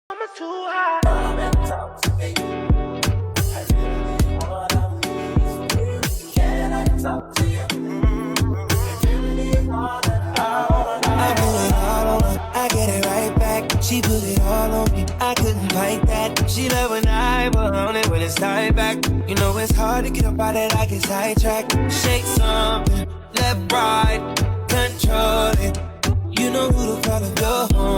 I'm too high. Come and talk to me. I really wanna be. Can I talk to you? I really wanna. I put it all on her, I get it right back. She put it all on me, I couldn't fight that. She love when I put on it when it's tied back. You know it's hard to get up out it, I get sidetracked. Shake something, left, right, control it. You know who to call if you're home.